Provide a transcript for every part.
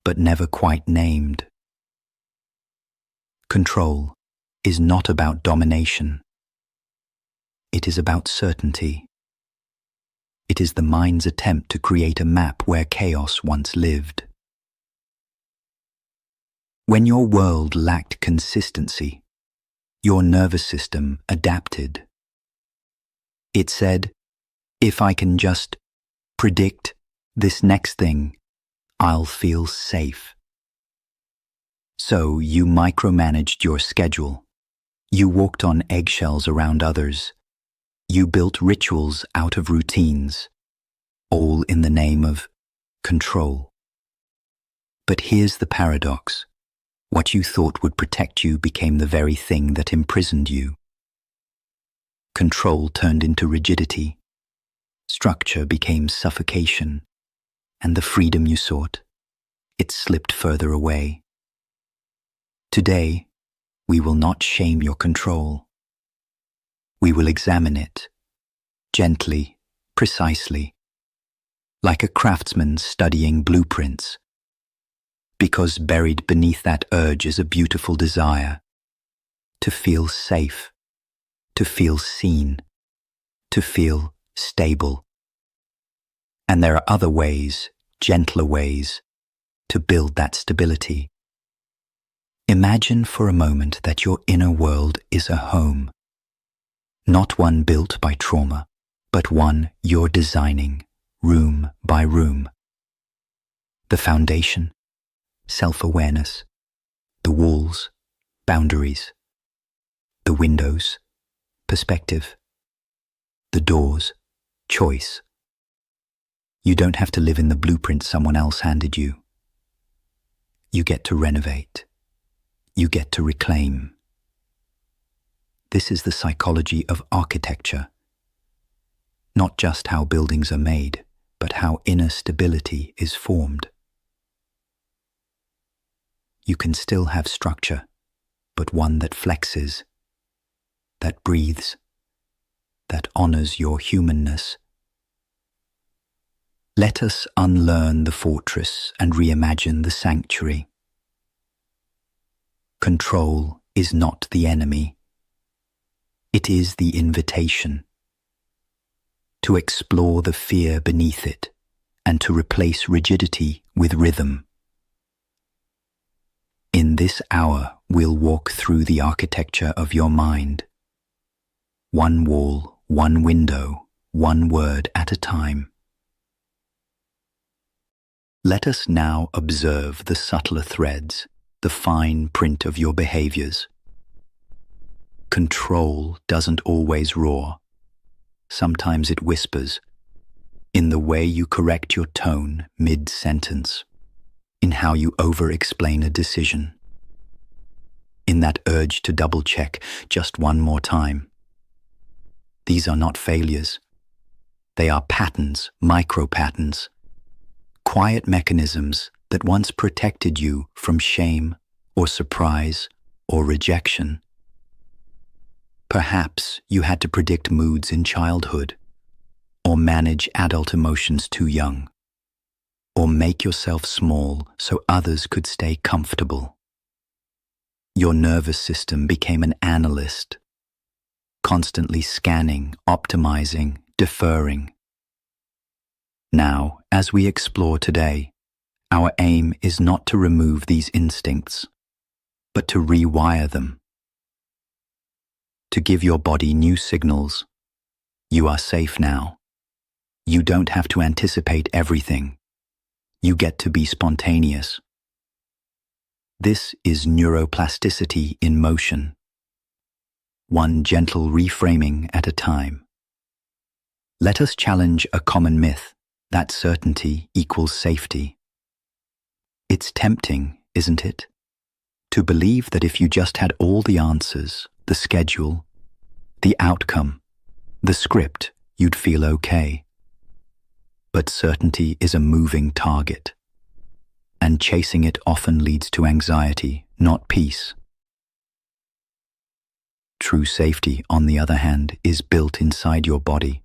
but never quite named. Control is not about domination. It is about certainty. It is the mind's attempt to create a map where chaos once lived. When your world lacked consistency, your nervous system adapted. It said, if I can just predict this next thing, I'll feel safe. So you micromanaged your schedule. You walked on eggshells around others. You built rituals out of routines, all in the name of control. But here's the paradox. What you thought would protect you became the very thing that imprisoned you. Control turned into rigidity. Structure became suffocation. And the freedom you sought, it slipped further away. Today, we will not shame your control. We will examine it, gently, precisely, like a craftsman studying blueprints. Because buried beneath that urge is a beautiful desire to feel safe, to feel seen, to feel stable. And there are other ways, gentler ways, to build that stability. Imagine for a moment that your inner world is a home, not one built by trauma, but one you're designing, room by room. The foundation, self-awareness, the walls, boundaries, the windows, perspective, the doors, choice. You don't have to live in the blueprint someone else handed you. You get to renovate. You get to reclaim. This is the psychology of architecture. Not just how buildings are made, but how inner stability is formed. You can still have structure, but one that flexes, that breathes, that honors your humanness. Let us unlearn the fortress and reimagine the sanctuary. Control is not the enemy. It is the invitation to explore the fear beneath it and to replace rigidity with rhythm. In this hour, we'll walk through the architecture of your mind. One wall, one window, one word at a time. Let us now observe the subtler threads, the fine print of your behaviors. Control doesn't always roar. Sometimes it whispers, in the way you correct your tone mid-sentence, in how you over-explain a decision, in that urge to double-check just one more time. These are not failures. They are patterns, micro-patterns, quiet mechanisms that once protected you from shame or surprise or rejection. Perhaps you had to predict moods in childhood, or manage adult emotions too young, or make yourself small so others could stay comfortable. Your nervous system became an analyst, constantly scanning, optimizing, deferring. Now, as we explore today, our aim is not to remove these instincts, but to rewire them. To give your body new signals. You are safe now. You don't have to anticipate everything. You get to be spontaneous. This is neuroplasticity in motion. One gentle reframing at a time. Let us challenge a common myth that certainty equals safety. It's tempting, isn't it? To believe that if you just had all the answers, the schedule, the outcome, the script, you'd feel okay. But certainty is a moving target, and chasing it often leads to anxiety, not peace. True safety, on the other hand, is built inside your body.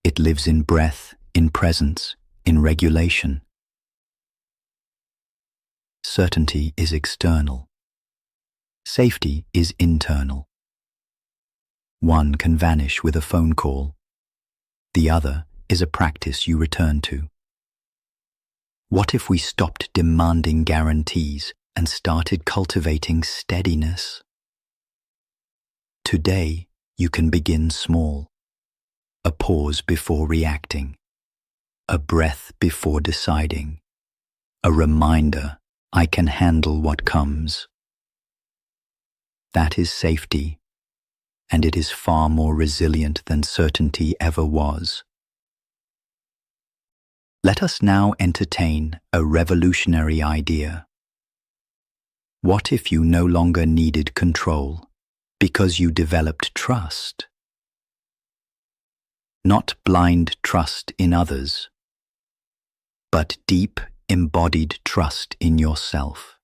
It lives in breath, in presence, in regulation. Certainty is external. Safety is internal. One can vanish with a phone call. The other is a practice you return to. What if we stopped demanding guarantees and started cultivating steadiness? Today, you can begin small. A pause before reacting. A breath before deciding. A reminder, I can handle what comes. That is safety, and it is far more resilient than certainty ever was. Let us now entertain a revolutionary idea. What if you no longer needed control because you developed trust? Not blind trust in others, but deep, embodied trust in yourself,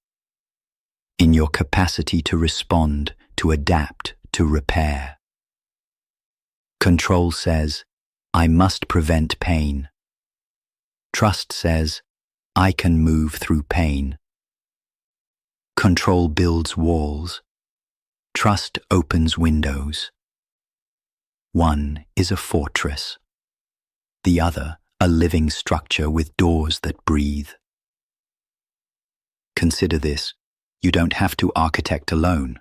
in your capacity to respond, to adapt, to repair. Control says, I must prevent pain. Trust says, I can move through pain. Control builds walls. Trust opens windows. One is a fortress. The other, a living structure with doors that breathe. Consider this, you don't have to architect alone.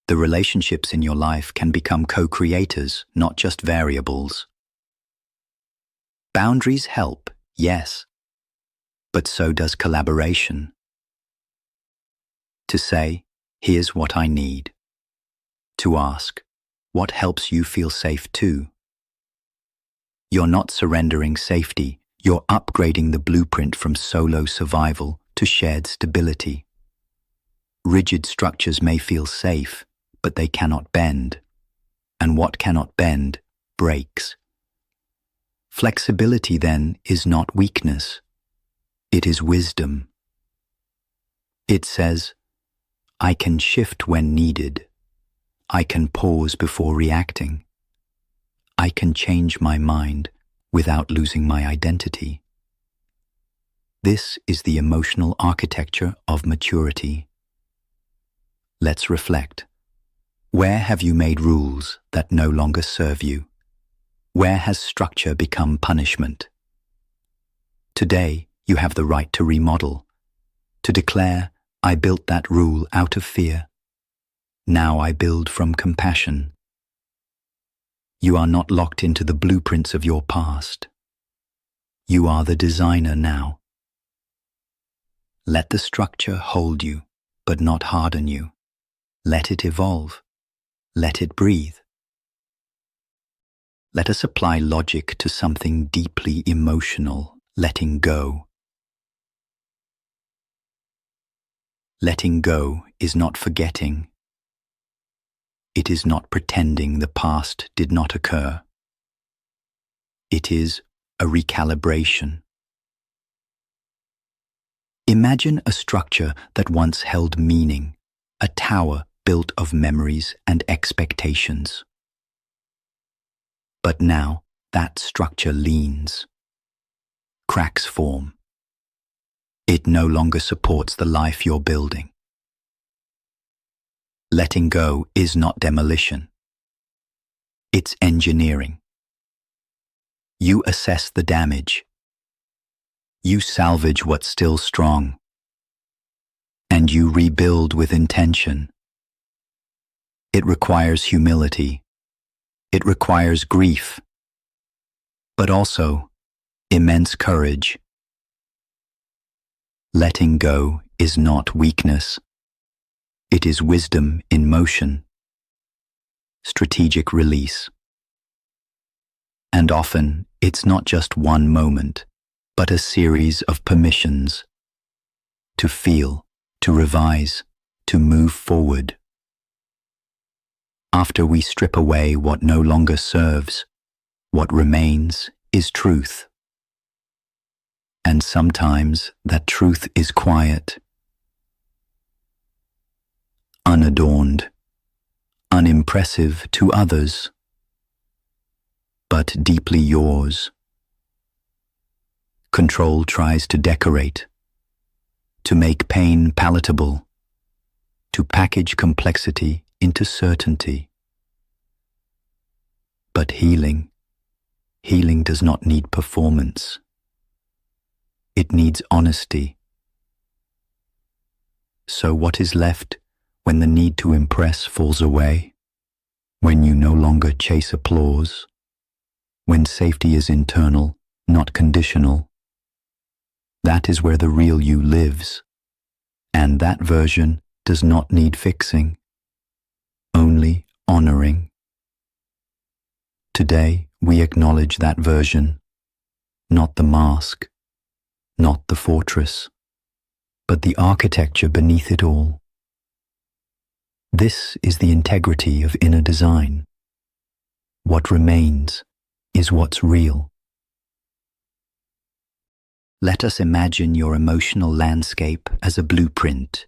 The relationships in your life can become co-creators, not just variables. Boundaries help, yes, but so does collaboration. To say, here's what I need. To ask, what helps you feel safe too? You're not surrendering safety, you're upgrading the blueprint from solo survival to shared stability. Rigid structures may feel safe, but they cannot bend. And what cannot bend, breaks. Flexibility, then, is not weakness. It is wisdom. It says, I can shift when needed. I can pause before reacting. I can change my mind without losing my identity. This is the emotional architecture of maturity. Let's reflect. Where have you made rules that no longer serve you? Where has structure become punishment? Today, you have the right to remodel, to declare, I built that rule out of fear. Now I build from compassion. You are not locked into the blueprints of your past. You are the designer now. Let the structure hold you, but not harden you. Let it evolve. Let it breathe. Let us apply logic to something deeply emotional, letting go. Letting go is not forgetting. It is not pretending the past did not occur. It is a recalibration. Imagine a structure that once held meaning, a tower built of memories and expectations. But now that structure leans. Cracks form. It no longer supports the life you're building. Letting go is not demolition. It's engineering. You assess the damage. You salvage what's still strong. And you rebuild with intention. It requires humility. It requires grief, but also immense courage. Letting go is not weakness. It is wisdom in motion, strategic release. And often, it's not just one moment, but a series of permissions to feel, to revise, to move forward. After we strip away what no longer serves, what remains is truth. And sometimes that truth is quiet, unadorned, unimpressive to others, but deeply yours. Control tries to decorate, to make pain palatable, to package complexity into certainty. But healing does not need performance. It needs honesty. So what is left when the need to impress falls away? When you no longer chase applause? When safety is internal, not conditional? That is where the real you lives. And that version does not need fixing, only honoring. Today, we acknowledge that version, not the mask, not the fortress, but the architecture beneath it all. This is the integrity of inner design. What remains is what's real. Let us imagine your emotional landscape as a blueprint,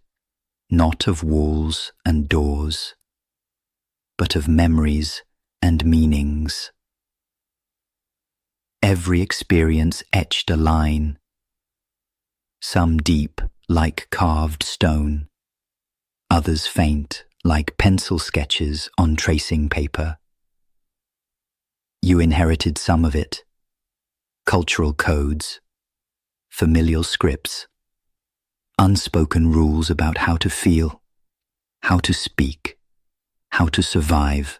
not of walls and doors, but of memories and meanings. Every experience etched a line, some deep like carved stone, others faint like pencil sketches on tracing paper. You inherited some of it, cultural codes, familial scripts, unspoken rules about how to feel, how to speak, how to survive.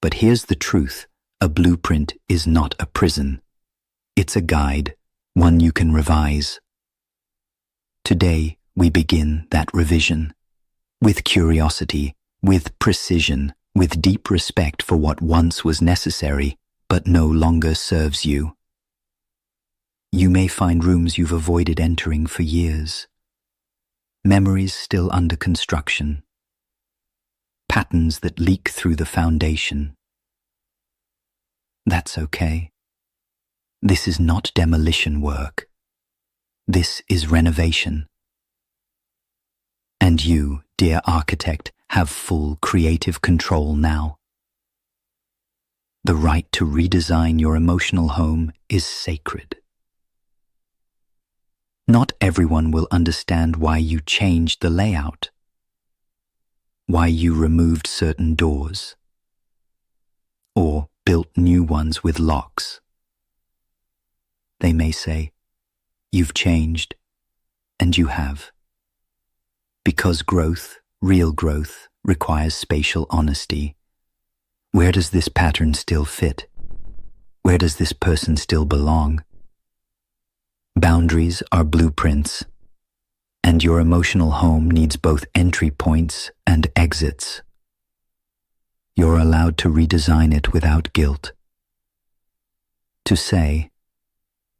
But here's the truth, a blueprint is not a prison. It's a guide, one you can revise. Today, we begin that revision. With curiosity, with precision, with deep respect for what once was necessary, but no longer serves you. You may find rooms you've avoided entering for years, memories still under construction, patterns that leak through the foundation. That's okay. This is not demolition work. This is renovation. And you, dear architect, have full creative control now. The right to redesign your emotional home is sacred. Not everyone will understand why you changed the layout, why you removed certain doors, or built new ones with locks. They may say, "You've changed," and you have. Because growth, real growth, requires spatial honesty. Where does this pattern still fit? Where does this person still belong? Boundaries are blueprints, and your emotional home needs both entry points and exits. You're allowed to redesign it without guilt. To say,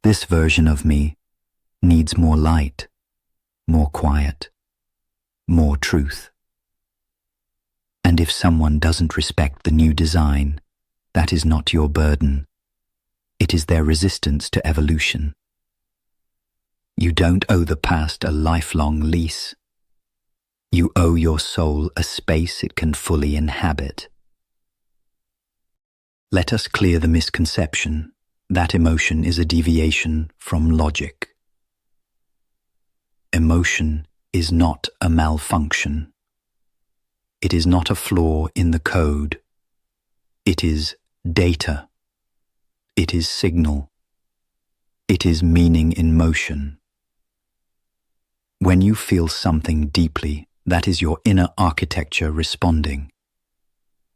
this version of me needs more light, more quiet, more truth. And if someone doesn't respect the new design, that is not your burden. It is their resistance to evolution. You don't owe the past a lifelong lease. You owe your soul a space it can fully inhabit. Let us clear the misconception that emotion is a deviation from logic. Emotion is not a malfunction. It is not a flaw in the code. It is data. It is signal. It is meaning in motion. When you feel something deeply, that is your inner architecture responding.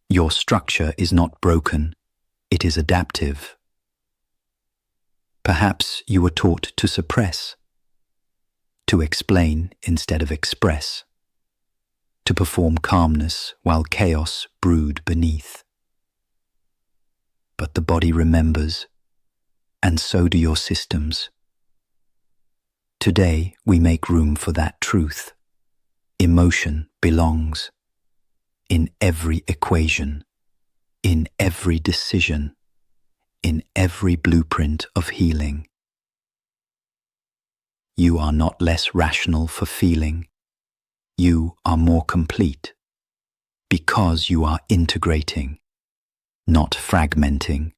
Your structure is not broken. It is adaptive. Perhaps you were taught to suppress, to explain instead of express, to perform calmness while chaos brewed beneath. But the body remembers, and so do your systems. Today, we make room for that truth. Emotion belongs in every equation, in every decision, in every blueprint of healing. You are not less rational for feeling. You are more complete because you are integrating, not fragmenting.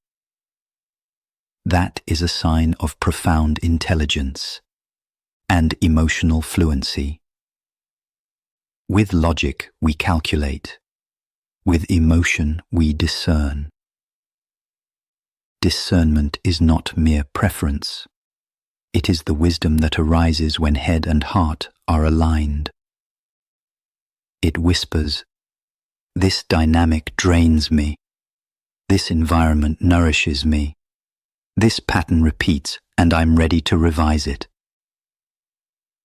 That is a sign of profound intelligence. and emotional fluency. With logic, we calculate. With emotion, we discern. Discernment is not mere preference. It is the wisdom that arises when head and heart are aligned. It whispers, "This dynamic drains me. This environment nourishes me. This pattern repeats, and I'm ready to revise it."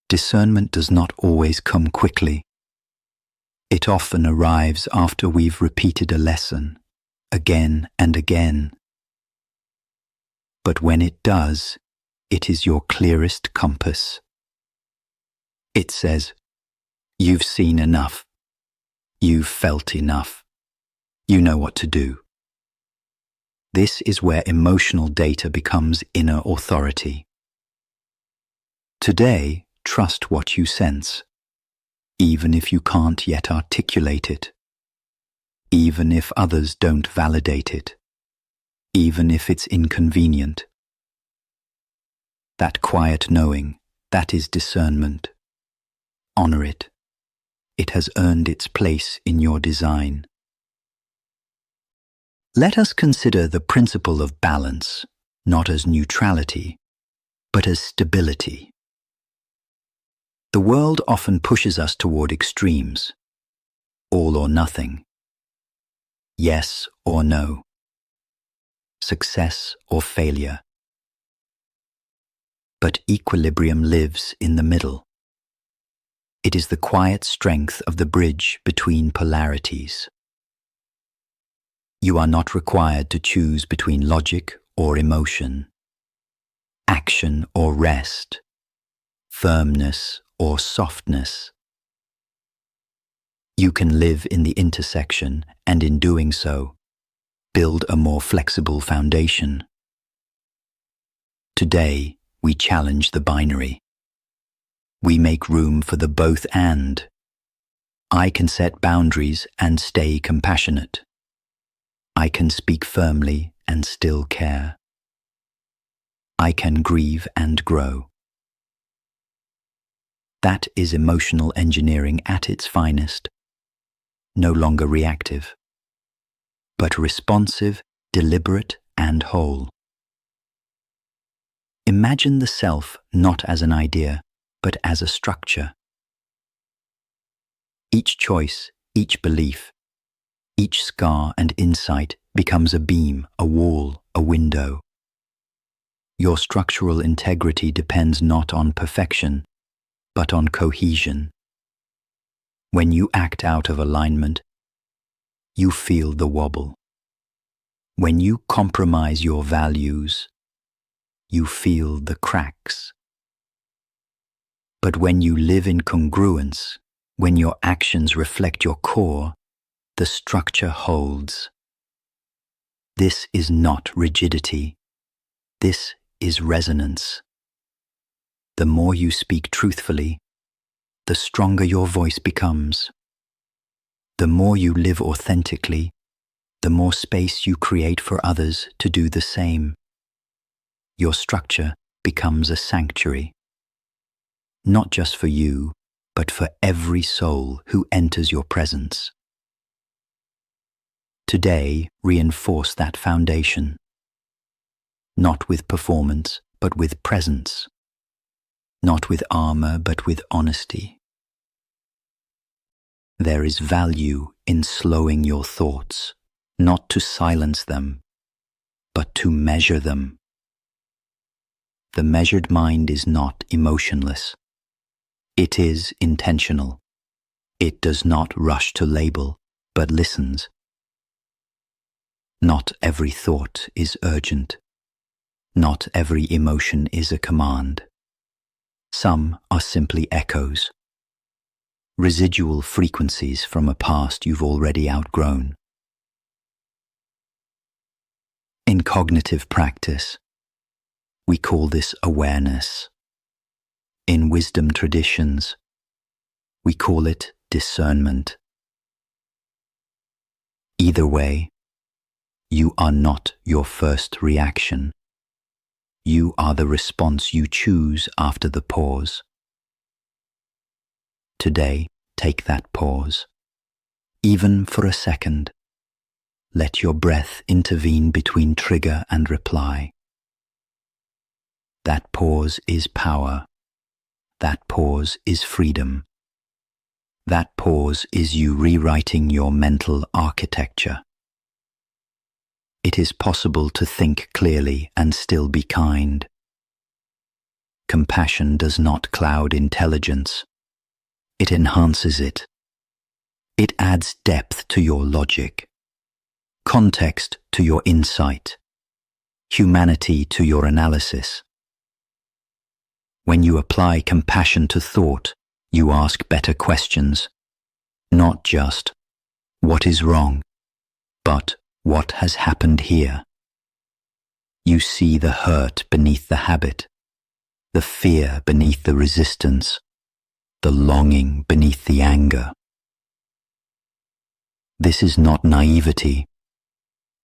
Discernment does not always come quickly. It often arrives after we've repeated a lesson, again and again. But when it does, it is your clearest compass. It says, "You've seen enough. You've felt enough. You know what to do." This is where emotional data becomes inner authority. Today, trust what you sense, even if you can't yet articulate it, even if others don't validate it, even if it's inconvenient. That quiet knowing, that is discernment. Honor it. It has earned its place in your design. Let us consider the principle of balance, not as neutrality, but as stability. The world often pushes us toward extremes, all or nothing, yes or no, success or failure. But equilibrium lives in the middle. It is the quiet strength of the bridge between polarities. You are not required to choose between logic or emotion, action or rest, firmness or softness. You can live in the intersection and in doing so, build a more flexible foundation. Today, we challenge the binary. We make room for the both and. I can set boundaries and stay compassionate. I can speak firmly and still care. I can grieve and grow. That is emotional engineering at its finest. No longer reactive, but responsive, deliberate, and whole. Imagine the self not as an idea, but as a structure. Each choice, each belief, each scar and insight becomes a beam, a wall, a window. Your structural integrity depends not on perfection, but on cohesion. When you act out of alignment, you feel the wobble. When you compromise your values, you feel the cracks. But when you live in congruence, when your actions reflect your core, the structure holds. This is not rigidity. This is resonance. The more you speak truthfully, the stronger your voice becomes. The more you live authentically, the more space you create for others to do the same. Your structure becomes a sanctuary, not just for you, but for every soul who enters your presence. Today, reinforce that foundation, not with performance, but with presence, not with armor, but with honesty. There is value in slowing your thoughts, not to silence them, but to measure them. The measured mind is not emotionless. It is intentional. It does not rush to label, but listens. Not every thought is urgent. Not every emotion is a command. Some are simply echoes, residual frequencies from a past you've already outgrown. In cognitive practice, we call this awareness. In wisdom traditions, we call it discernment. Either way, you are not your first reaction. You are the response you choose after the pause. today, take that pause. Even for a second, let your breath intervene between trigger and reply. That pause is power. That pause is freedom. That pause is you rewriting your mental architecture. It is possible to think clearly and still be kind. Compassion does not cloud intelligence. It enhances it. It adds depth to your logic, context to your insight, humanity to your analysis. When you apply compassion to thought, you ask better questions, not just, what is wrong, but what has happened here? You see the hurt beneath the habit, the fear beneath the resistance, the longing beneath the anger. This is not naivety.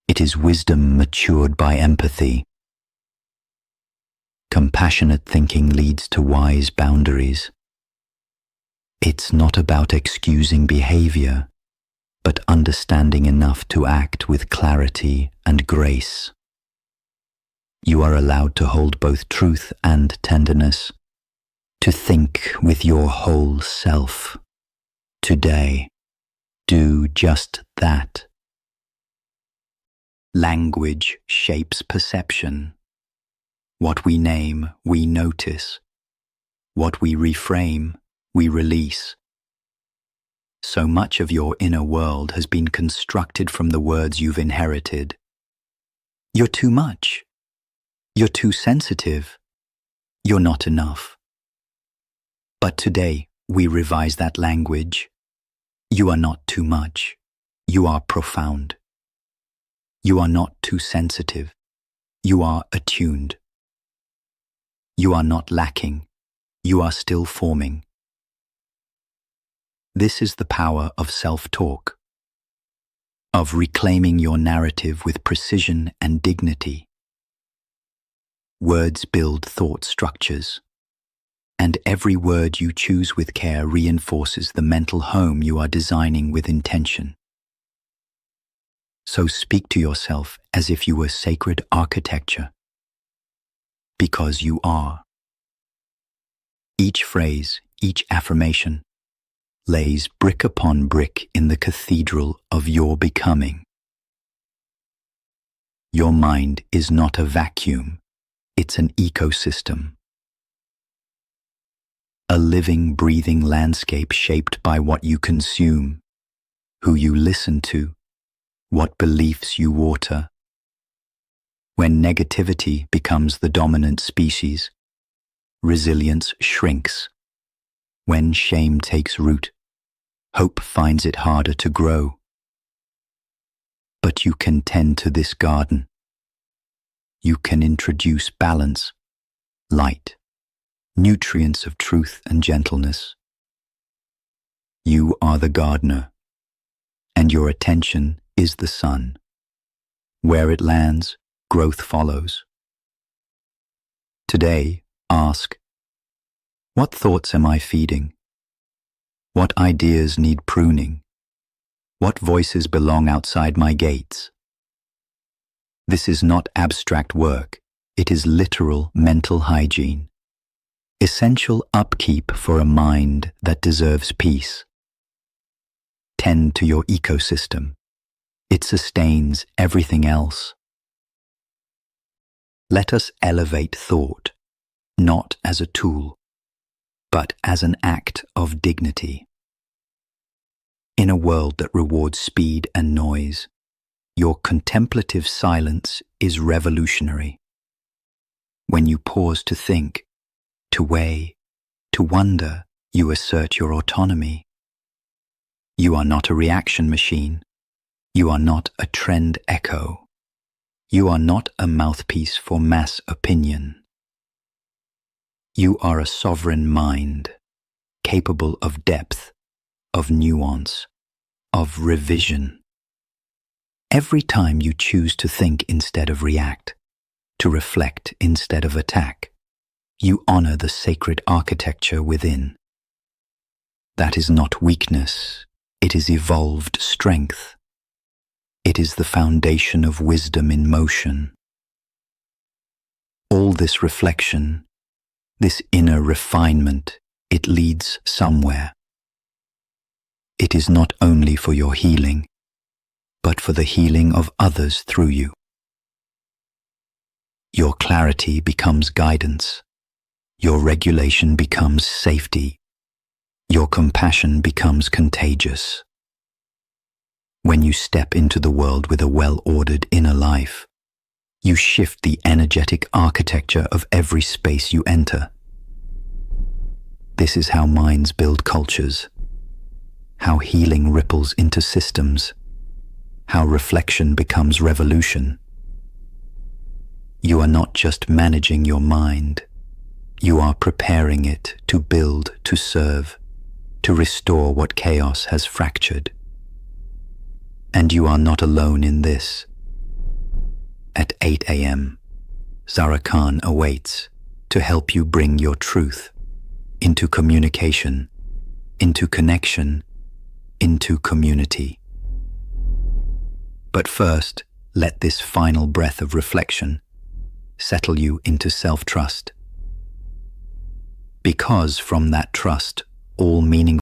It is wisdom matured by empathy. Compassionate thinking leads to wise boundaries. It's not about excusing behavior, but understanding enough to act with clarity and grace. You are allowed to hold both truth and tenderness, to think with your whole self. Today, do just that. Language shapes perception. What we name, we notice. What we reframe, we release. So much of your inner world has been constructed from the words you've inherited. You're too much. You're too sensitive. You're not enough. But today, we revise that language. You are not too much. You are profound. You are not too sensitive. You are attuned. You are not lacking. You are still forming. This is the power of self-talk, of reclaiming your narrative with precision and dignity. Words build thought structures, and every word you choose with care reinforces the mental home you are designing with intention. So speak to yourself as if you were sacred architecture, because you are. Each phrase, each affirmation, lays brick upon brick in the cathedral of your becoming. Your mind is not a vacuum, it's an ecosystem. A living, breathing landscape shaped by what you consume, who you listen to, what beliefs you water. When negativity becomes the dominant species, resilience shrinks. When shame takes root, hope finds it harder to grow. But you can tend to this garden. You can introduce balance, light, nutrients of truth and gentleness. You are the gardener, and your attention is the sun. Where it lands, growth follows. Today, ask, what thoughts am I feeding? What ideas need pruning? What voices belong outside my gates? This is not abstract work, it is literal mental hygiene. Essential upkeep for a mind that deserves peace. Tend to your ecosystem. It sustains everything else. Let us elevate thought, not as a tool, but as an act of dignity. In a world that rewards speed and noise, your contemplative silence is revolutionary. When you pause to think, to weigh, to wonder, you assert your autonomy. You are not a reaction machine. You are not a trend echo. You are not a mouthpiece for mass opinion. You are a sovereign mind, capable of depth, of nuance, of revision. Every time you choose to think instead of react, to reflect instead of attack, you honor the sacred architecture within. That is not weakness, it is evolved strength. It is the foundation of wisdom in motion. All this reflection, this inner refinement, it leads somewhere. It is not only for your healing, but for the healing of others through you. Your clarity becomes guidance. Your regulation becomes safety. Your compassion becomes contagious. When you step into the world with a well-ordered inner life, you shift the energetic architecture of every space you enter. This is how minds build cultures, how healing ripples into systems, how reflection becomes revolution. You are not just managing your mind, you are preparing it to build, to serve, to restore what chaos has fractured. And you are not alone in this. At 8 a.m., Zara Khan awaits to help you bring your truth into communication, into connection, into community. But first, let this final breath of reflection settle you into self-trust. Because from that trust, all meaning